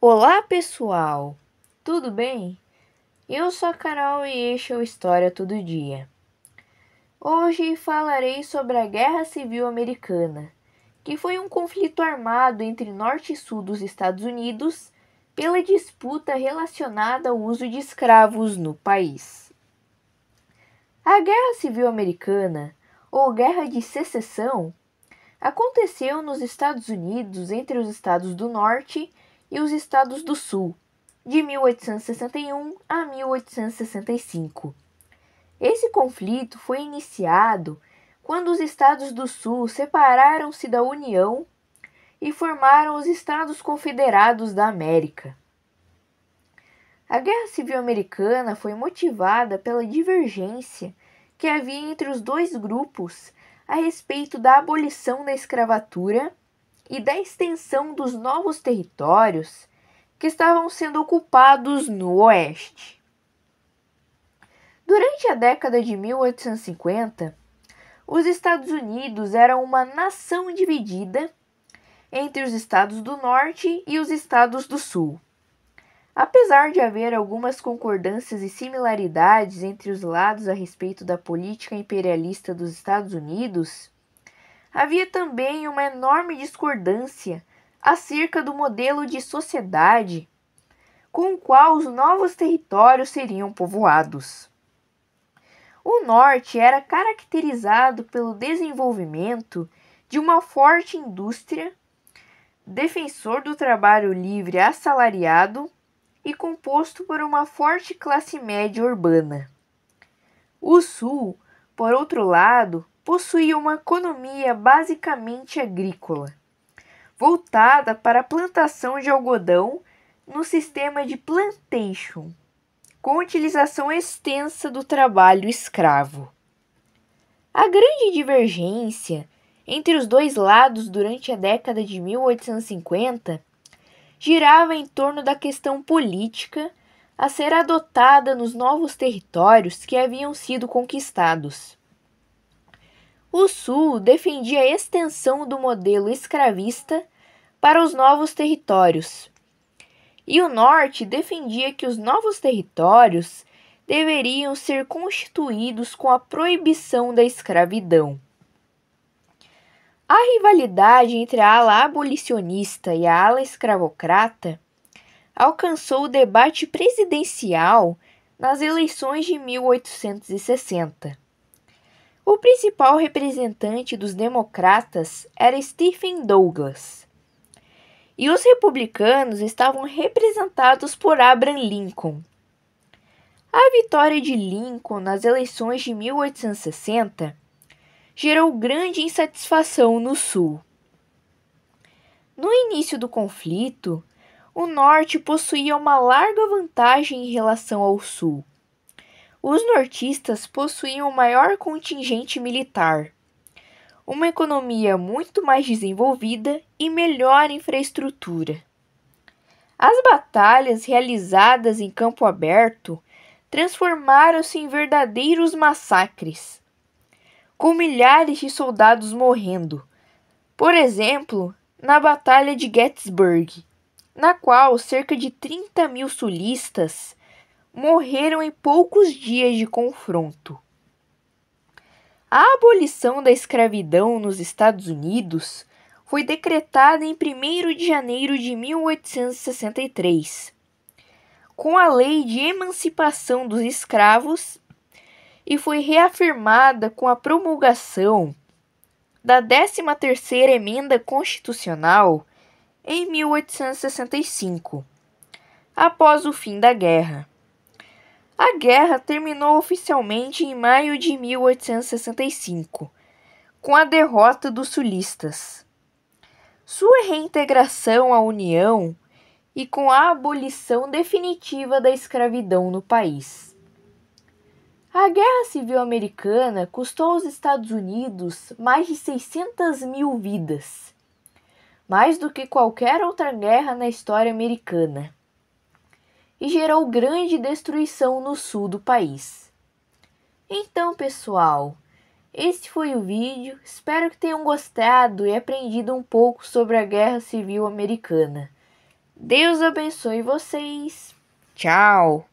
Olá pessoal, tudo bem? Eu sou a Carol e este é o História Todo Dia. Hoje falarei sobre a Guerra Civil Americana, que foi um conflito armado entre norte e sul dos Estados Unidos pela disputa relacionada ao uso de escravos no país. A Guerra Civil Americana, ou Guerra de Secessão, aconteceu nos Estados Unidos entre os estados do Norte e os estados do Sul, de 1861 a 1865. Esse conflito foi iniciado quando os estados do Sul separaram-se da União e formaram os Estados Confederados da América. A Guerra Civil Americana foi motivada pela divergência que havia entre os dois grupos a respeito da abolição da escravatura e da extensão dos novos territórios que estavam sendo ocupados no Oeste. Durante a década de 1850, os Estados Unidos eram uma nação dividida entre os estados do Norte e os estados do Sul. Apesar de haver algumas concordâncias e similaridades entre os lados a respeito da política imperialista dos Estados Unidos, havia também uma enorme discordância acerca do modelo de sociedade com o qual os novos territórios seriam povoados. O Norte era caracterizado pelo desenvolvimento de uma forte indústria, defensor do trabalho livre assalariado e composto por uma forte classe média urbana. O Sul, por outro lado, possuía uma economia basicamente agrícola, voltada para a plantação de algodão no sistema de plantation, com utilização extensa do trabalho escravo. A grande divergência entre os dois lados durante a década de 1850 girava em torno da questão política a ser adotada nos novos territórios que haviam sido conquistados. O Sul defendia a extensão do modelo escravista para os novos territórios, e o Norte defendia que os novos territórios deveriam ser constituídos com a proibição da escravidão. A rivalidade entre a ala abolicionista e a ala escravocrata alcançou o debate presidencial nas eleições de 1860. O principal representante dos democratas era Stephen Douglas, e os republicanos estavam representados por Abraham Lincoln. A vitória de Lincoln nas eleições de 1860 gerou grande insatisfação no Sul. No início do conflito, o Norte possuía uma larga vantagem em relação ao Sul. Os nortistas possuíam o maior contingente militar, uma economia muito mais desenvolvida e melhor infraestrutura. As batalhas realizadas em campo aberto transformaram-se em verdadeiros massacres, com milhares de soldados morrendo. Por exemplo, na Batalha de Gettysburg, na qual cerca de 30.000 sulistas morreram em poucos dias de confronto. A abolição da escravidão nos Estados Unidos foi decretada em 1º de janeiro de 1863, com a Lei de Emancipação dos Escravos, e foi reafirmada com a promulgação da 13ª Emenda Constitucional em 1865, após o fim da guerra. A guerra terminou oficialmente em maio de 1865, com a derrota dos sulistas, sua reintegração à União e com a abolição definitiva da escravidão no país. A Guerra Civil Americana custou aos Estados Unidos mais de 600.000 vidas, mais do que qualquer outra guerra na história americana, e gerou grande destruição no sul do país. Então, pessoal, este foi o vídeo. Espero que tenham gostado e aprendido um pouco sobre a Guerra Civil Americana. Deus abençoe vocês. Tchau!